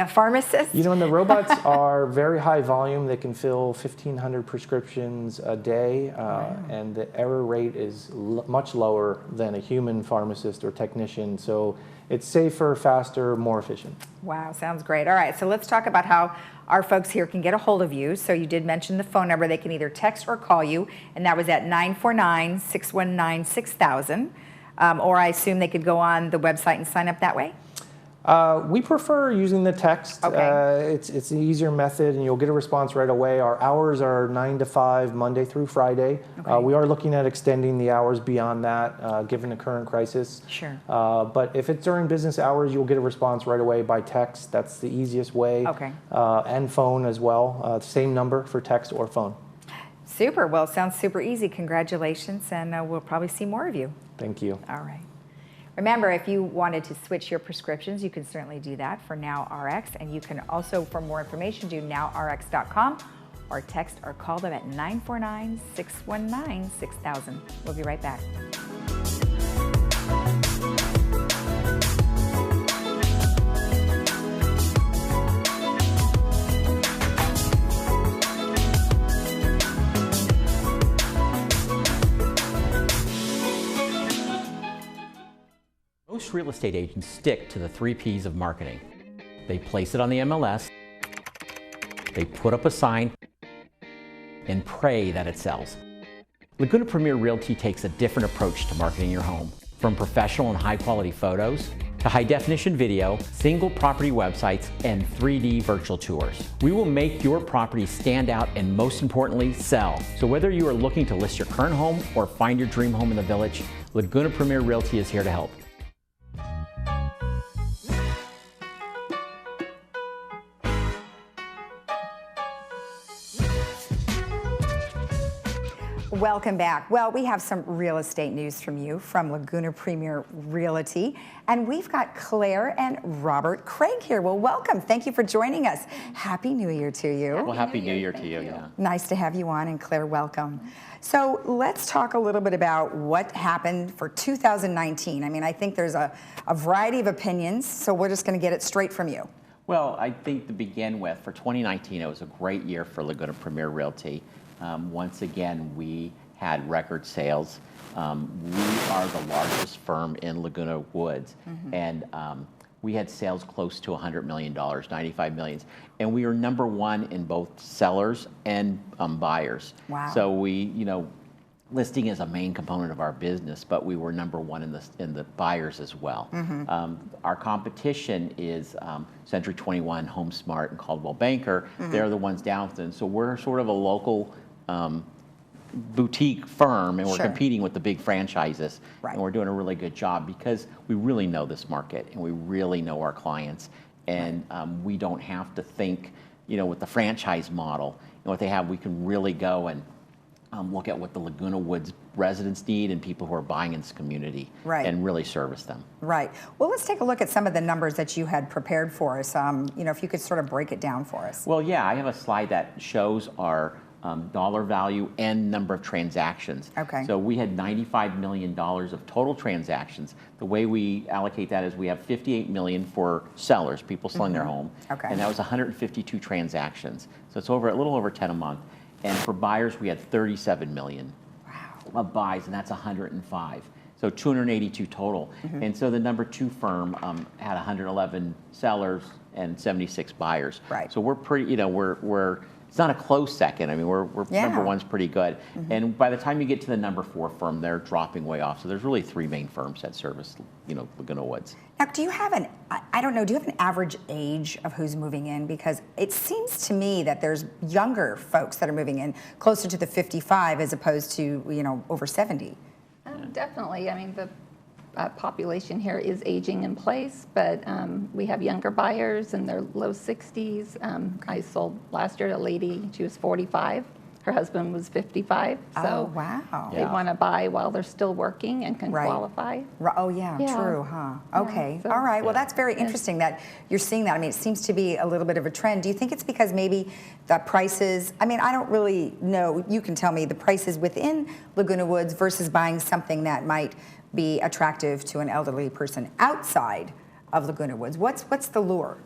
pharmacist? And the robots are very high volume. They can fill 1,500 prescriptions a day, and the error rate is much lower than a human pharmacist or technician. So it's safer, faster, more efficient. Wow, sounds great. All right, so let's talk about how our folks here can get a hold of you. So you did mention the phone number. They can either text or call you, and that was at 949-619-6000. Or I assume they could go on the website and sign up that way? We prefer using the text. Okay. It's an easier method, and you'll get a response right away. Our hours are 9 to 5, Monday through Friday. Okay. We are looking at extending the hours beyond that, given the current crisis. Sure. But if it's during business hours, you'll get a response right away by text. That's the easiest way. Okay. And phone as well. Same number for text or phone. Super. Well, it sounds super easy. Congratulations, and we'll probably see more of you. Thank you. All right. Remember, if you wanted to switch your prescriptions, you can certainly do that for NowRx, and you can also, for more information, do nowrx.com or text or call them at 949-619-6000. We'll be right back. Most real estate agents stick to the 3 Ps of marketing. They place it on the MLS, they put up a sign, and pray that it sells. Laguna Premier Realty takes a different approach to marketing your home. From professional and high-quality photos to high-definition video, single property websites, and 3D virtual tours. We will make your property stand out and, most importantly, sell. So whether you are looking to list your current home or find your dream home in the Village, Laguna Premier Realty is here to help. Welcome back. Well, we have some real estate news from you from Laguna Premier Realty, and we've got Claire and Robert Craig here. Well, welcome. Thank you for joining us. Happy New Year to you. Well, Happy New Year to you. Yeah. Nice to have you on, and Claire, welcome. So let's talk a little bit about what happened for 2019. I mean, I think there's a variety of opinions, so we're just going to get it straight from you. Well, I think to begin with, for 2019, it was a great year for Laguna Premier Realty. Once again, we had record sales. We are the largest firm in Laguna Woods, and we had sales close to $100 million, 95 million, and we are number one in both sellers and buyers. Wow. So we, listing is a main component of our business, but we were number one in the buyers as well. Our competition is Century 21, HomeSmart, and Caldwell Banker. They're the ones down, and so we're sort of a local boutique firm, and we're competing with the big franchises. And we're doing a really good job because we really know this market and we really know our clients, and we don't have to think, with the franchise model. What they have, we can really go and look at what the Laguna Woods residents need and people who are buying in this community, and really service them. Right. Well, let's take a look at some of the numbers that you had prepared for us. If you could sort of break it down for us. Well, yeah, I have a slide that shows our dollar value and number of transactions. Okay. So we had $95 million of total transactions. The way we allocate that is we have $58 million for sellers, people selling their home, and that was 152 transactions. So it's a little over 10 a month. And for buyers, we had 37 million of buys, and that's 105. So 282 total. And so the number two firm had 111 sellers and 76 buyers. Right. So we're pretty, it's not a close second. I mean, we're number one's pretty good. And by the time you get to the number four firm, they're dropping way off. So there's really three main firms that service, Laguna Woods. Now, do you have an average age of who's moving in? Because it seems to me that there's younger folks that are moving in closer to the 55 as opposed to, over 70. Definitely. I mean, the population here is aging in place, but we have younger buyers in their low 60s. I sold last year to a lady, she was 45. Her husband was 55. So wow. They want to buy while they're still working and can qualify. Oh, yeah, true, huh? Okay, all right. Well, that's very interesting that you're seeing that. I mean, it seems to be a little bit of a trend. Do you think it's because maybe the prices, I mean, I don't really know, you can tell me the prices within Laguna Woods versus buying something that might be attractive to an elderly person outside of Laguna Woods. What's the lure?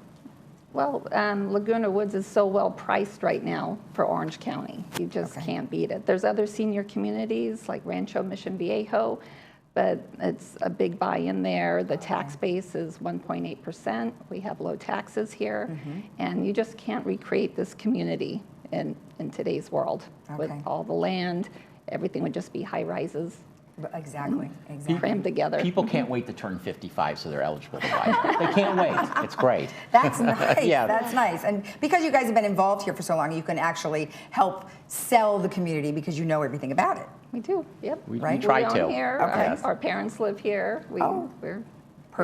Well, Laguna Woods is so well priced right now for Orange County. You just can't beat it. There's other senior communities like Rancho Mission Viejo, but it's a big buy-in there. The tax base is 1.8%. We have low taxes here, and you just can't recreate this community in today's world with all the land. Everything would just be high rises. Exactly. Crammed together. People can't wait to turn 55 so they're eligible to buy. They can't wait. It's great. That's nice. That's nice. And because you guys have been involved here for so long, you can actually help sell the community because you know everything about it. We do. Yep. We try to. Here. Our parents live here. We're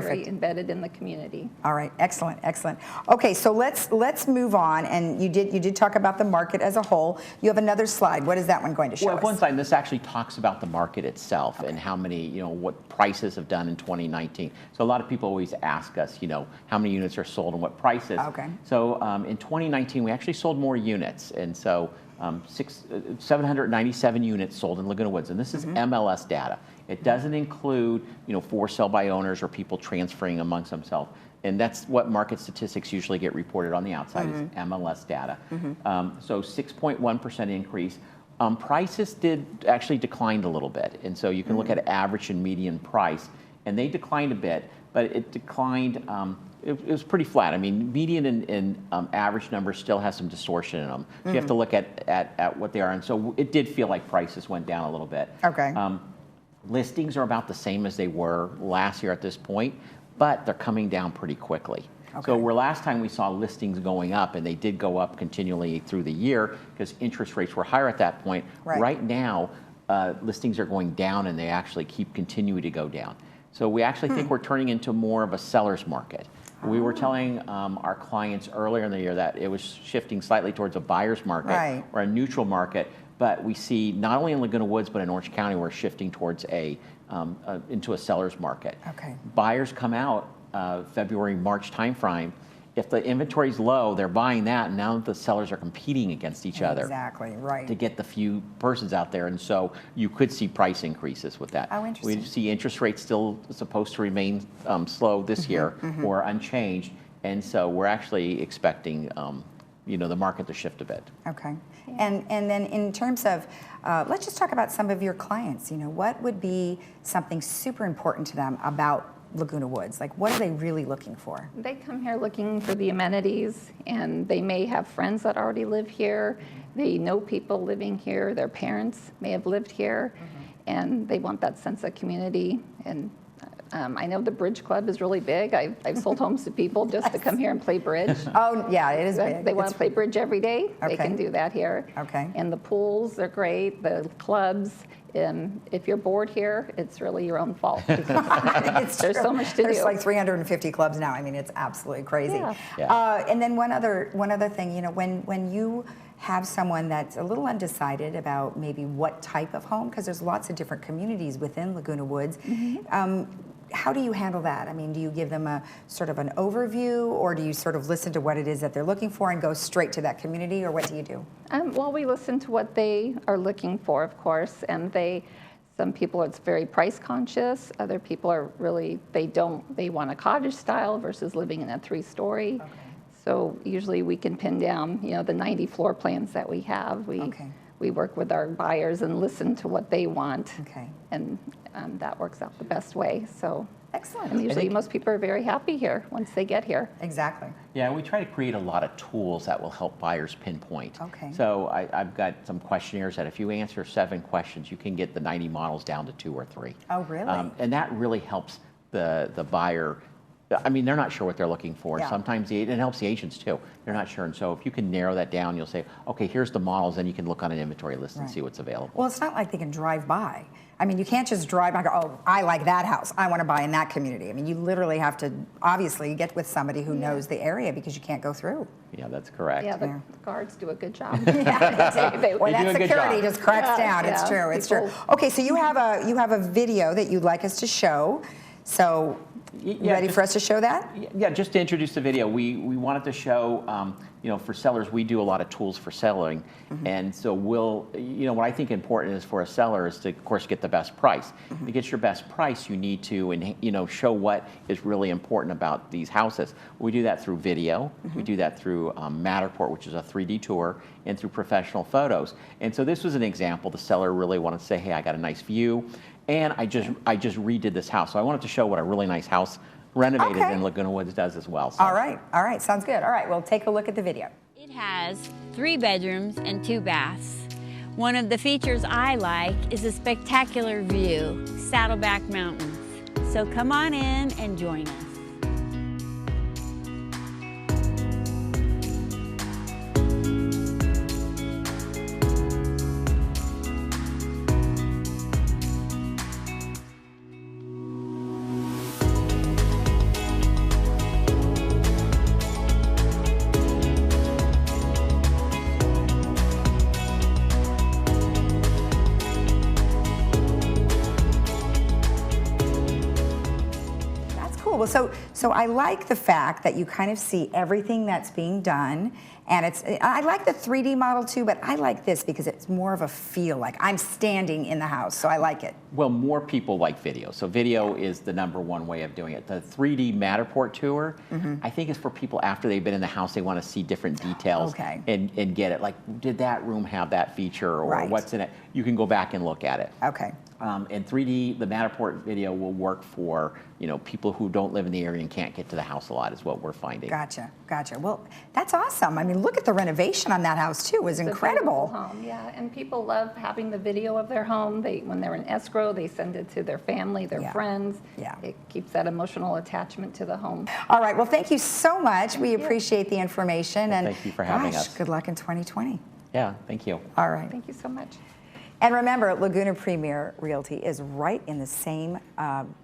very embedded in the community. All right, excellent, excellent. Okay, so let's move on. And you did talk about the market as a whole. You have another slide. What is that one going to show us? One slide. This actually talks about the market itself and how many, what prices have done in 2019. So a lot of people always ask us, how many units are sold and what prices. Okay. So in 2019, we actually sold more units, and so 797 units sold in Laguna Woods, and this is MLS data. It doesn't include, for sale by owners or people transferring amongst themselves. And that's what market statistics usually get reported on the outside is MLS data. So 6.1% increase. Prices did actually declined a little bit. And so you can look at average and median price, and they declined a bit, but it declined, it was pretty flat. I mean, median and average numbers still has some distortion in them. So you have to look at what they are. And so it did feel like prices went down a little bit. Okay. Listings are about the same as they were last year at this point. but they're coming down pretty quickly. So where last time we saw listings going up, and they did go up continually through the year because interest rates were higher at that point, right now listings are going down, and they actually keep continuing to go down. So we actually think we're turning into more of a seller's market. We were telling our clients earlier in the year that it was shifting slightly towards a buyer's market or a neutral market, but we see not only in Laguna Woods but in Orange County we're shifting towards into a seller's market. Buyers come out February, March timeframe. If the inventory is low, they're buying that, and now the sellers are competing against each other. Exactly, right. To get the few persons out there, and so you could see price increases with that. Oh, interesting. We see interest rates still supposed to remain slow this year or unchanged, and so we're actually expecting the market to shift a bit. Okay. And then in terms of, let's just talk about some of your clients. What would be something super important to them about Laguna Woods? Like, what are they really looking for? They come here looking for the amenities, and they may have friends that already live here. They know people living here. Their parents may have lived here, and they want that sense of community. And I know the Bridge Club is really big. I've sold homes to people just to come here and play bridge. Oh, yeah, it is big. They want to play bridge every day. They can do that here. Okay. And the pools, they're great. The clubs. If you're bored here, it's really your own fault. There's so much to do. There's like 350 clubs now. I mean, it's absolutely crazy. And then one other thing, when you have someone that's a little undecided about maybe what type of home, because there's lots of different communities within Laguna Woods, how do you handle that? I mean, do you give them a sort of an overview, or do you sort of listen to what it is that they're looking for and go straight to that community, or what do you do? Well, we listen to what they are looking for, of course, and some people it's very price conscious. Other people are really, they want a cottage style versus living in a 3-story. So usually we can pin down, the 90 floor plans that we have. We work with our buyers and listen to what they want. And that works out the best way. So excellent. And usually most people are very happy here once they get here. Exactly. Yeah, we try to create a lot of tools that will help buyers pinpoint. So I've got some questionnaires that if you answer 7 questions, you can get the 90 models down to 2 or 3. Oh, really? And that really helps the buyer. I mean, they're not sure what they're looking for. Sometimes it helps the agents too. They're not sure. And so if you can narrow that down, you'll say, okay, here's the models, then you can look on an inventory list and see what's available. Well, it's not like they can drive by. I mean, you can't just drive by and go, oh, I like that house. I want to buy in that community. I mean, you literally have to obviously get with somebody who knows the area because you can't go through. Yeah, that's correct. Yeah, the guards do a good job. Well, that security just cracks down. It's true. It's true. Okay, so you have a video that you'd like us to show. So, ready for us to show that? Yeah, just to introduce the video, we wanted to show, for sellers, we do a lot of tools for selling, and so what I think important is for a seller is to, of course, get the best price. To get your best price, you need to, show what is really important about these houses. We do that through video, we do that through Matterport, which is a 3D tour, and through professional photos. And so this was an example. The seller really wanted to say, hey, I got a nice view, and I just redid this house. So I wanted to show what a really nice house renovated in Laguna Woods does as well. So. All right, sounds good. All right, well, take a look at the video. It has 3 bedrooms and 2 baths. One of the features I like is a spectacular view, Saddleback Mountains. So come on in and join us. So I like the fact that you kind of see everything that's being done, and I like the 3D model too, but I like this because it's more of a feel, like I'm standing in the house, so I like it. Well, more people like video, so video is the #1 way of doing it. The 3D Matterport tour, I think is for people after they've been in the house, they want to see different details and get it, like did that room have that feature, or what's in it? You can go back and look at it. Okay. And 3D, the Matterport video will work for people who don't live in the area and can't get to the house a lot is what we're finding. Gotcha, gotcha. Well, that's awesome. I mean, look at the renovation on that house too. It was It's a incredible. beautiful home, yeah, and people love having the video of their home. When they're in escrow, they send it to their family, their friends. Yeah. It keeps that emotional attachment to the home. All right, well, thank you so much. We appreciate the information. Well, and thank you for having us. Good luck in 2020. Yeah, thank you. All right. Thank you so much. And remember, Laguna Premier Realty is right in the same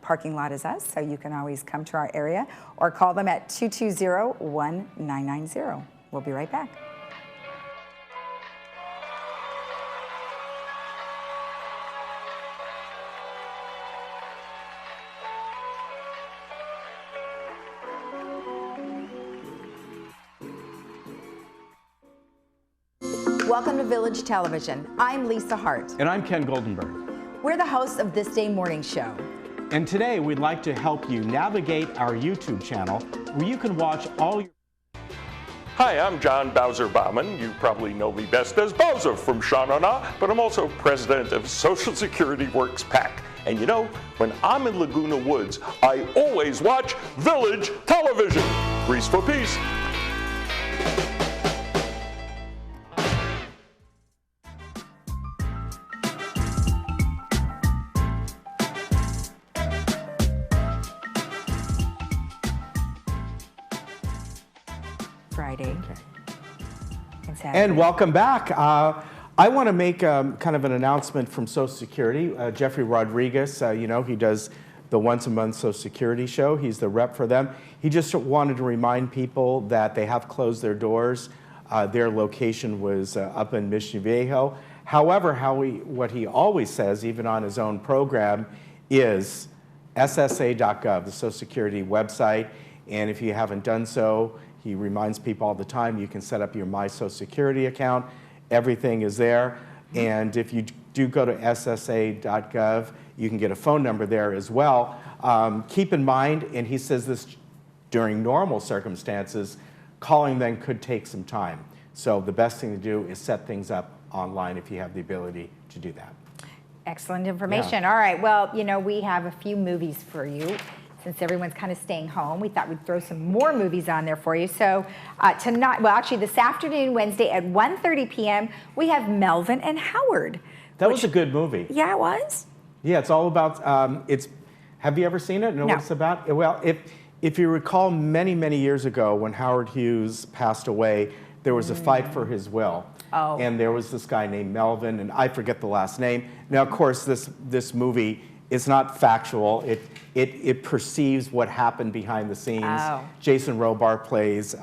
parking lot as us, so you can always come to our area or call them at 220-1990. We'll be right back. Welcome to Village Television. I'm Lisa Hart. And I'm Ken Goldenberg. We're the hosts of This Day Morning Show. And today we'd like to help you navigate our YouTube channel where you can watch all your... Hi, I'm John Bowser Bauman. You probably know me best as Bowser from Sha-Na-Na, but I'm also president of Social Security Works PAC. And you know, when I'm in Laguna Woods, I always watch Village Television. Grease for peace. Friday and Saturday. And welcome back. I want to make kind of an announcement from Social Security. Jeffrey Rodriguez, you know, he does the once-a-month Social Security show. He's the rep for them. He just wanted to remind people that they have closed their doors. Their location was up in Mission Viejo. However, what he always says, even on his own program, is ssa.gov, the Social Security website. And if you haven't done so, he reminds people all the time, you can set up your My Social Security account. Everything is there. And if you do go to ssa.gov, you can get a phone number there as well. Keep in mind, and he says this during normal circumstances, calling then could take some time. So the best thing to do is set things up online if you have the ability to do that. Excellent information. All right, well, you know, we have a few movies for you. Since everyone's kind of staying home, we thought we'd throw some more movies on there for you. So tonight, well, actually this afternoon, Wednesday at 1:30 p.m., we have Melvin and Howard. That was a good movie. Yeah, it was. Yeah, it's all about, have you ever seen it? Know what it's about? Well, if you recall many, many years ago when Howard Hughes passed away, there was a fight for his will. Oh. And there was this guy named Melvin, and I forget the last name. Now, of course, this movie is not factual. It perceives what happened behind the scenes. Oh. Jason Robards plays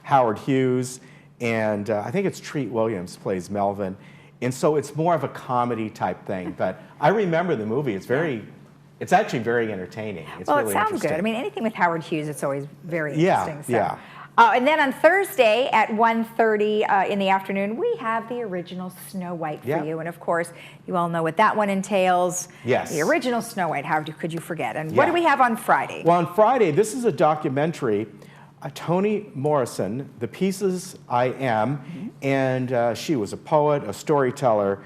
Howard Hughes, and I think it's Treat Williams plays Melvin. And so it's more of a comedy type thing. But I remember the movie. It's actually very entertaining. It's Well, really it sounds interesting. good. I mean, anything with Howard Hughes, it's always very Yeah, interesting. So. yeah. And then on Thursday at 1:30 in the afternoon, we have the original Snow White for you. And of course, you all know what that one entails. Yes. The original Snow White, how could you forget? And what do we have on Friday? Well, on Friday, this is a documentary, Toni Morrison, The Pieces I Am, and she was a poet, a storyteller,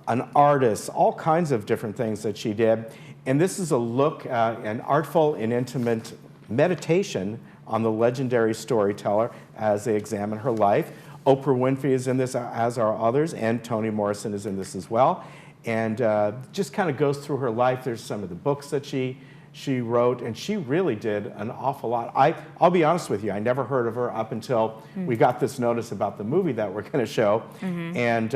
an artist, all kinds of different things that she did. And this is a look, an artful and intimate meditation on the legendary storyteller as they examine her life. Oprah Winfrey is in this, as are others, and Toni Morrison is in this as well. And just kind of goes through her life. There's some of the books that she wrote, and she really did an awful lot. I'll be honest with you, I never heard of her up until we got this notice about the movie that we're going to show. And,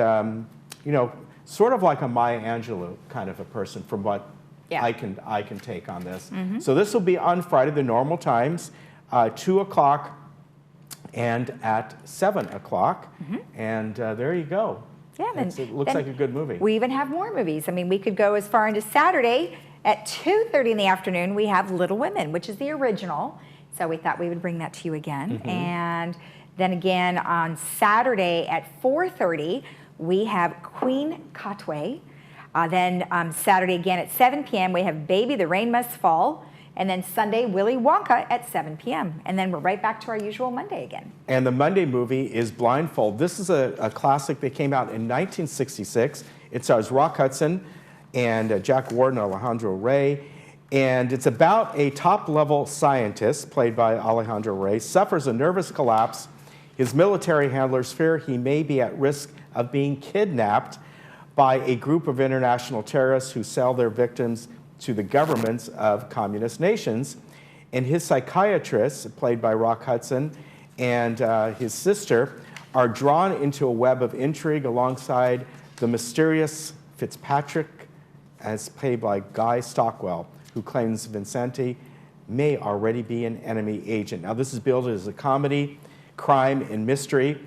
you know, sort of like a Maya Angelou kind of a person from what I can take on this. So this will be on Friday, the normal times. 2 o'clock and at 7 o'clock. And there you go. Yeah, it looks like a good movie. We even have more movies. I mean, we could go as far into Saturday at 2:30 in the afternoon. We have Little Women, which is the original. So we thought we would bring that to you again. And then again on Saturday at 4:30, we have Queen Katwe. Then Saturday again at 7 p.m., we have Baby, the Rain Must Fall. And then Sunday, Willy Wonka at 7 p.m. And then we're right back to our usual Monday again. And the Monday movie is Blindfold. This is a classic that came out in 1966. It stars Rock Hudson and Jack Warden, Alejandro Rey. And it's about a top-level scientist, played by Alejandro Reyes, suffers a nervous collapse. His military handlers fear he may be at risk of being kidnapped by a group of international terrorists who sell their victims to the governments of communist nations. And his psychiatrist, played by Rock Hudson, and his sister are drawn into a web of intrigue alongside the mysterious Fitzpatrick, as played by Guy Stockwell, who claims Vincenti may already be an enemy agent. Now, this is billed as a comedy, crime, and mystery.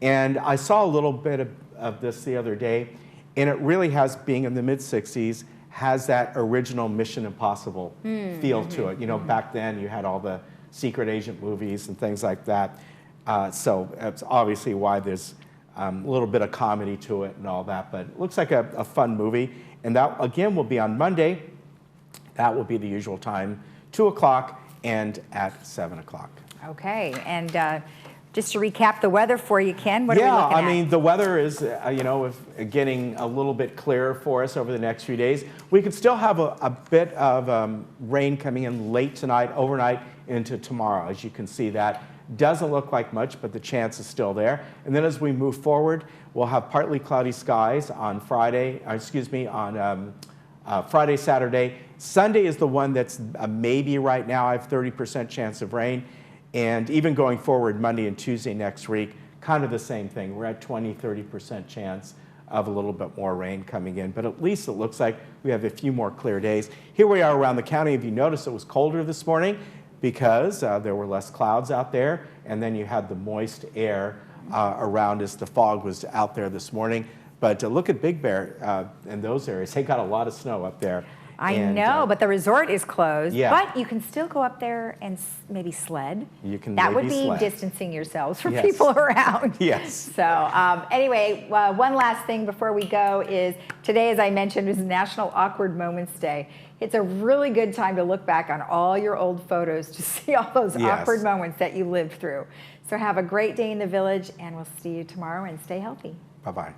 And I saw a little bit of this the other day, and it really has, being in the mid-60s, has that original Mission Impossible feel to it. You know, back then you had all the secret agent movies and things like that. So that's obviously why there's a little bit of comedy to it and all that, but it looks like a fun movie. And that, again, will be on Monday. That will be the usual time, 2 o'clock and at 7 o'clock. Okay, and just to recap the weather for you, Ken, what are we looking at? I mean, the weather is, getting a little bit clearer for us over the next few days. We could still have a bit of rain coming in late tonight, overnight, into tomorrow. As you can see, that doesn't look like much, but the chance is still there. And then as we move forward, we'll have partly cloudy skies on Friday, Friday, Saturday. Sunday is the one that's a maybe right now. I have 30% chance of rain. And even going forward, Monday and Tuesday next week, kind of the same thing. We're at 20-30% chance of a little bit more rain coming in. But at least it looks like we have a few more clear days. Here we are around the county. If you notice, it was colder this morning because there were less clouds out there. And then you had the moist air around us. The fog was out there this morning. But look at Big Bear and those areas. They got a lot of snow up there. I know, but the resort is closed. Yeah. But you can still go up there and maybe sled. You can That would maybe be sled. distancing yourselves from Yes. people around. Yes. So anyway, one last thing before we go is today, as I mentioned, is National Awkward Moments Day. It's a really good time to look back on all your old photos to see all those Yes. awkward moments that you lived through. So have a great day in the village, and we'll see you tomorrow, and stay healthy. Bye-bye.